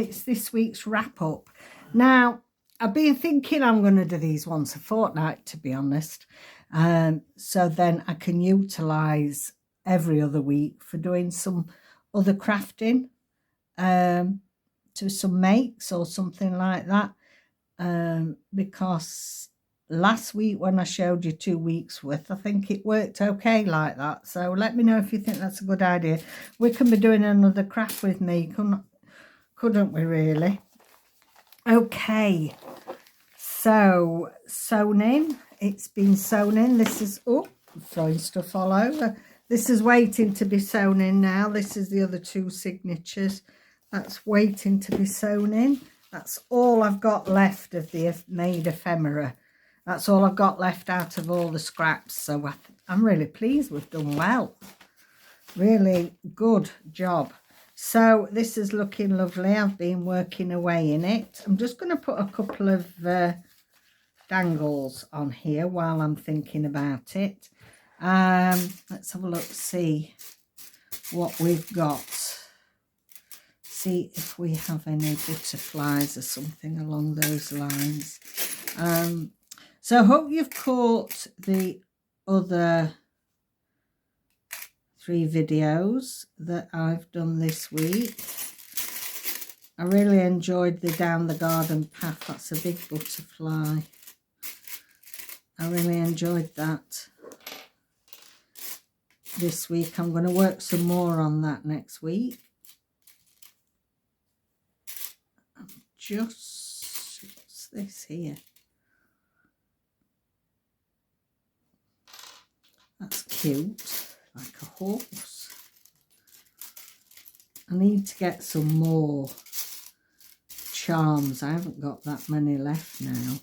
it's this week's wrap up. Now, I've been thinking I'm going to do these once a fortnight, to be honest. So then I can utilise every other week for doing some other crafting, to some makes or something like that. Because last week when I showed you 2 weeks worth, I think it worked okay like that. So let me know if you think that's a good idea. We can be doing another craft with me, couldn't we really? Okay, so sewn in. It's been sewn in. This is, oh, I'm throwing stuff all over. This is waiting to be sewn in now. This is the other 2 signatures. That's waiting to be sewn in. That's all I've got left of the made ephemera. That's all I've got left out of all the scraps. So I'm really pleased we've done well. Really good job. So this is looking lovely. I've been working away in it. I'm just going to put a couple of dangles on here while I'm thinking about it. Let's have a look, see what we've got. See if we have any butterflies or something along those lines. So I hope you've caught the other 3 videos that I've done this week. I really enjoyed the down the garden path. That's a big butterfly. I really enjoyed that this week. I'm going to work some more on that next week. Just, what's this here? That's cute, like a horse. I need to get some more charms. I haven't got that many left now.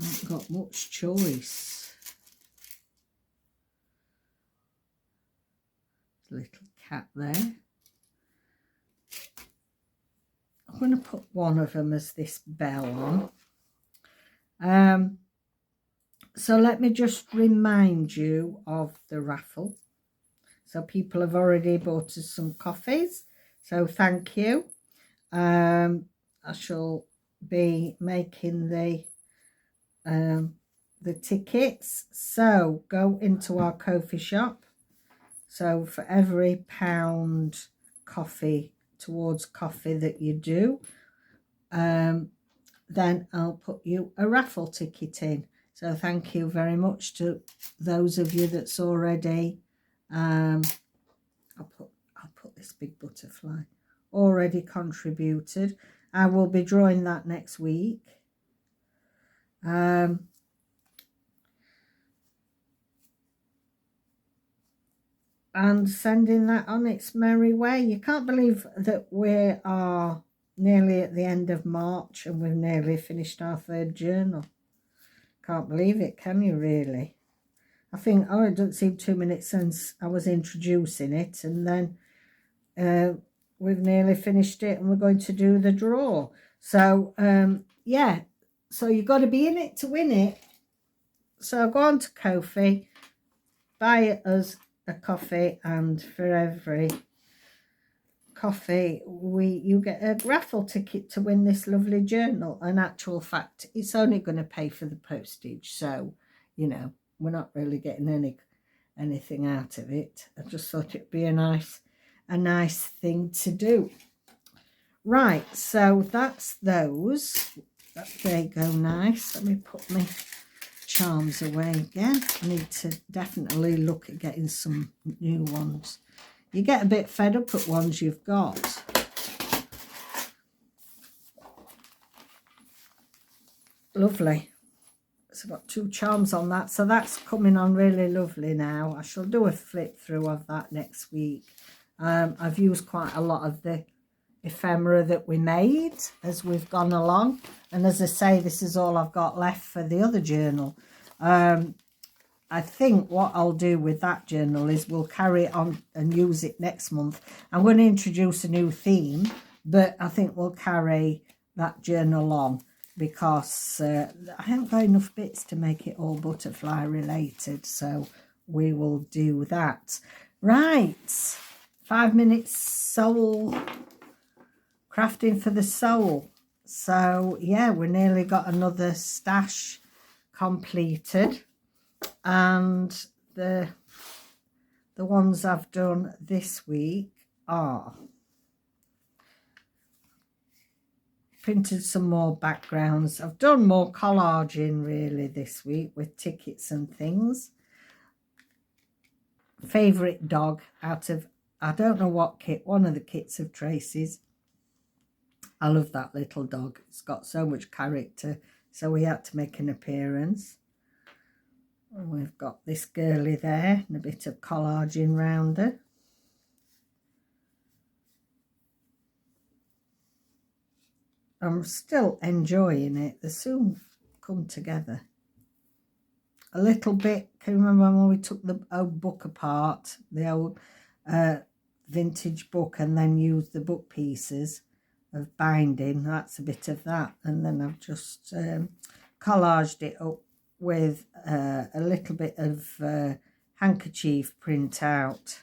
I haven't got much choice. Little cat there. I'm going to put one of them as this bell on. So let me just remind you of the raffle. So people have already bought us some coffees. So thank you. I shall be making the tickets. So go into our coffee shop. So for every £1 coffee towards coffee that you do, then I'll put you a raffle ticket in. So thank you very much to those of you that's already I'll put this big butterfly, already contributed. I will be drawing that next week. And sending that on its merry way. You can't believe that we are nearly at the end of March and we've nearly finished our 3rd journal. Can't believe it, can you really? I think, oh, it doesn't seem 2 minutes since I was introducing it, and then we've nearly finished it and we're going to do the draw. So, yeah, so you've got to be in it to win it. So go on to Ko-fi, buy us a coffee, and for every coffee you get a raffle ticket to win this lovely journal. In actual fact, it's only going to pay for the postage, so you know we're not really getting anything out of it. I just thought it'd be a nice thing to do. Right, so that's those. They go nice. Let me put my charms away again. I need to definitely look at getting some new ones. You get a bit fed up at ones you've got. Lovely. So I've got 2 charms on that. So that's coming on really lovely now. I shall do a flip through of that next week. I've used quite a lot of the ephemera that we made as we've gone along. And as I say, this is all I've got left for the other journal. I think what I'll do with that journal is we'll carry it on and use it next month. I'm going to introduce a new theme, but I think we'll carry that journal on because I haven't got enough bits to make it all butterfly related, so we will do that. Right, 5 minutes soul Crafting for the Soul. So yeah, we nearly got another stash completed, and the ones I've done this week are printed some more backgrounds. I've done more collaging really this week with tickets and things. Favourite dog out of, I don't know what kit, one of the kits of Tracy's. I love that little dog. It's got so much character, so we had to make an appearance. And we've got this girly there and a bit of collaging round her. I'm still enjoying it. They soon come together. A little bit, can you remember when we took the old book apart, the old vintage book, and then used the book pieces of binding? That's a bit of that. And then I've just collaged it up with a little bit of handkerchief print out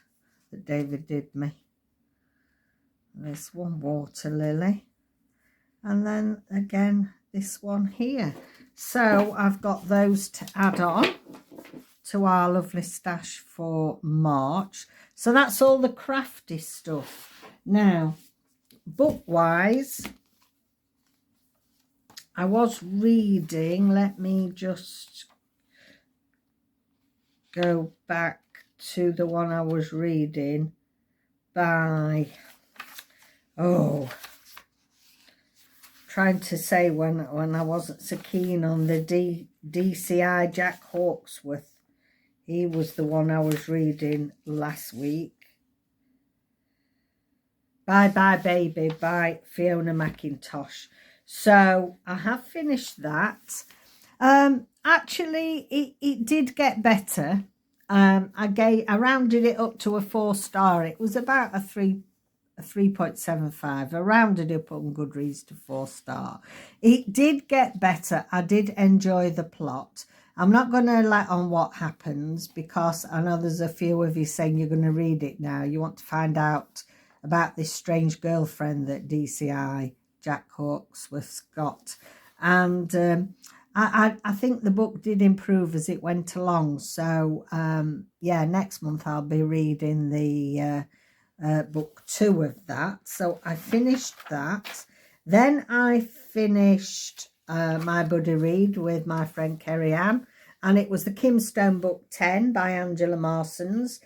that David did me. This one, water lily. And then again, this one here. So I've got those to add on to our lovely stash for March. So that's all the crafty stuff. Now, book-wise, I was reading, let me just go back to the one I was reading by, trying to say when I wasn't so keen on the DCI Jack Hawksworth. He was the one I was reading last week. Bye Bye Baby by Fiona McIntosh. So I have finished that. Actually, it did get better. I rounded it up to a 4-star. It was about a 3.75. I rounded up on Goodreads to 4-star. It did get better. I did enjoy the plot. I'm not going to let on what happens because I know there's a few of you saying you're going to read it now. You want to find out about this strange girlfriend that DCI Jack Hawksworth's got. And I think the book did improve as it went along. So, yeah, next month I'll be reading the book 2 of that. So I finished that. Then I finished my buddy read with my friend Kerry Ann, and it was the Kimstone book 10 by Angegela Marsons.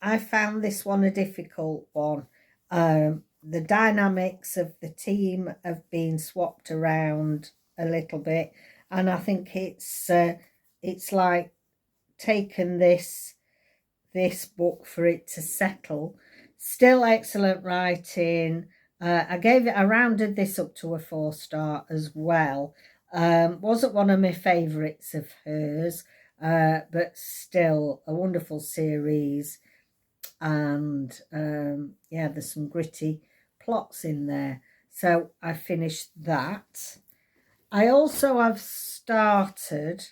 I found this one a difficult one. The dynamics of the team have been swapped around a little bit, and I think it's like taken this book for it to settle. Still excellent writing. I rounded this up to a 4-star as well. Wasn't one of my favourites of hers, but still a wonderful series. And yeah, there's some gritty plots in there. So I finished that. I also have started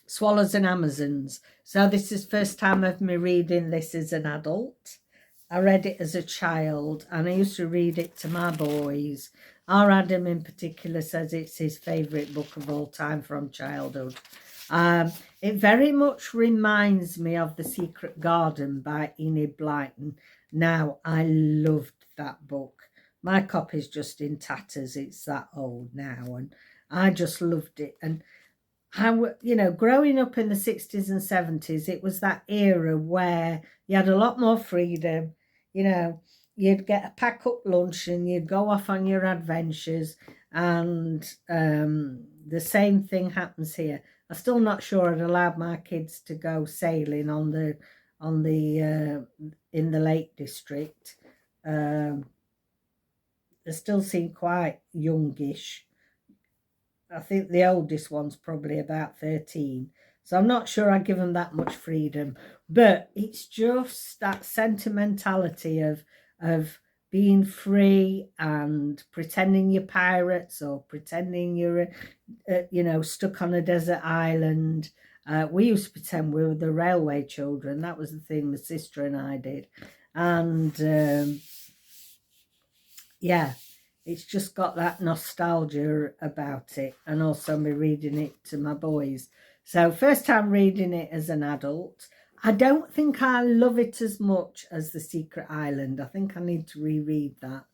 Swallows and Amazons. So this is first time of me reading this as an adult. I read it as a child, and I used to read it to my boys. Our Adam in particular says it's his favourite book of all time from childhood. It very much reminds me of The Secret Garden by Enid Blyton. Now, I loved that book. My copy's just in tatters. It's that old now, and I just loved it. And how, you know, growing up in the 60s and 70s, it was that era where you had a lot more freedom. You know, you'd get a pack-up lunch and you'd go off on your adventures, and the same thing happens here. I'm still not sure I'd allowed my kids to go sailing on the in the Lake District. They still seem quite youngish. I think the oldest one's probably about 13. So I'm not sure I'd give them that much freedom. But it's just that sentimentality of being free and pretending you're pirates or pretending you're, you know, stuck on a desert island. We used to pretend we were the railway children. That was the thing my sister and I did. And yeah, it's just got that nostalgia about it, and also me reading it to my boys. So first time reading it as an adult. I don't think I love it as much as The Secret Island. I think I need to reread that.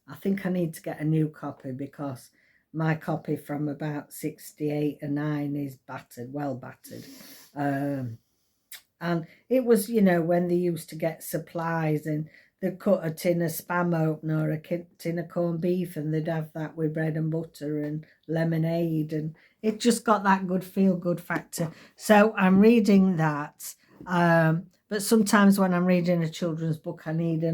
I think I need to get a new copy because my copy from about 68 and 9 is battered, well battered. And it was, you know, when they used to get supplies and they'd cut a tin of spam opener or a tin of corned beef and they'd have that with bread and butter and lemonade, and it just got that good feel good factor. So I'm reading that. But sometimes when I'm reading a children's book, I need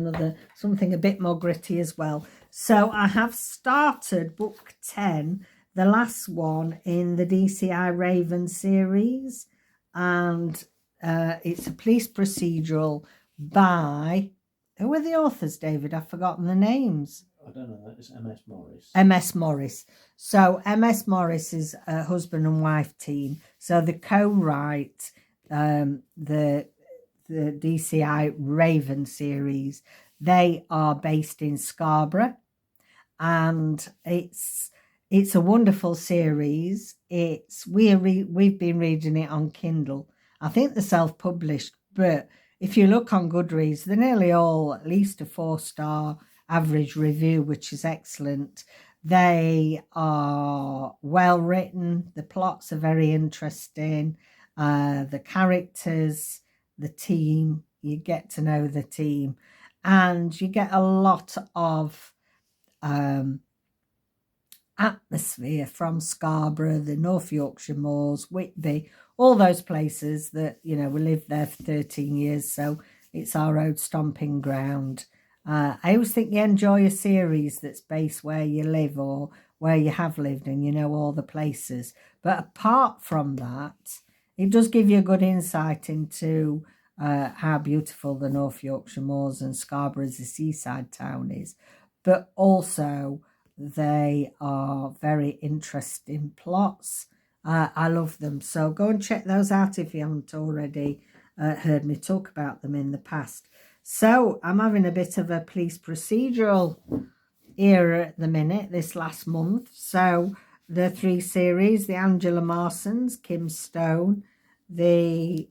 something a bit more gritty as well. So I have started book 10, the last one in the DCI Raven series, and it's a police procedural by, who are the authors, David? I've forgotten the names. I don't know. It's M.S. Morris. M.S. Morris. So M.S. Morris is a husband and wife team. So they co-write the DCI Raven series. They are based in Scarborough, and it's a wonderful series. We've been reading it on Kindle. I think they're self-published, but if you look on Goodreads, they're nearly all at least a 4-star average review, which is excellent. They are well written. The plots are very interesting. The characters, the team, you get to know the team, and you get a lot of atmosphere from Scarborough, the North Yorkshire Moors, Whitby, all those places that, you know, we lived there for 13 years, so it's our old stomping ground. I always think you enjoy a series that's based where you live or where you have lived and you know all the places. But apart from that, it does give you a good insight into how beautiful the North Yorkshire Moors and Scarborough as a seaside town is. But also, they are very interesting plots. I love them. So go and check those out if you haven't already heard me talk about them in the past. So I'm having a bit of a police procedural era at the minute, this last month. So the 3 series, the Angegela Marsons, Kim Stone, the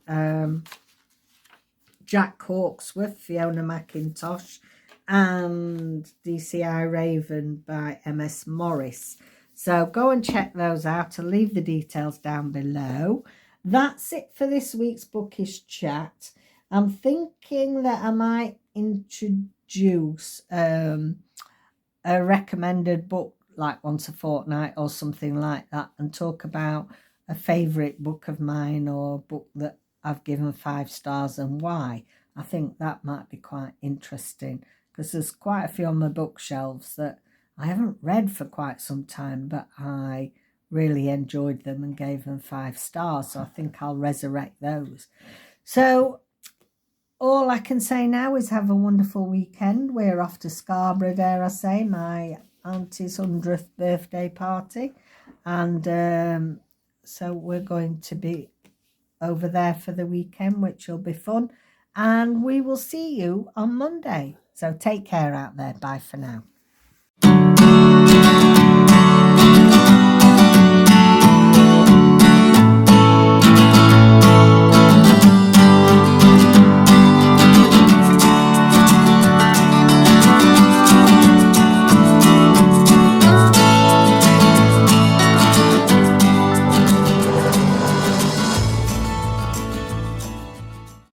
Jack Hawksworth, Fiona McIntosh, and DCI Raven by M.S. Morris. So go and check those out. I'll leave the details down below. That's it for this week's Bookish Chat. I'm thinking that I might introduce a recommended book like once a fortnight or something like that, and talk about a favourite book of mine or book that I've given 5 stars and why. I think that might be quite interesting, because there's quite a few on my bookshelves that I haven't read for quite some time, but I really enjoyed them and gave them 5 stars. So I think I'll resurrect those. So all I can say now is have a wonderful weekend. We're off to Scarborough, dare I say, my auntie's 100th birthday party. And so we're going to be over there for the weekend, which will be fun. And we will see you on Monday. So take care out there. Bye for now.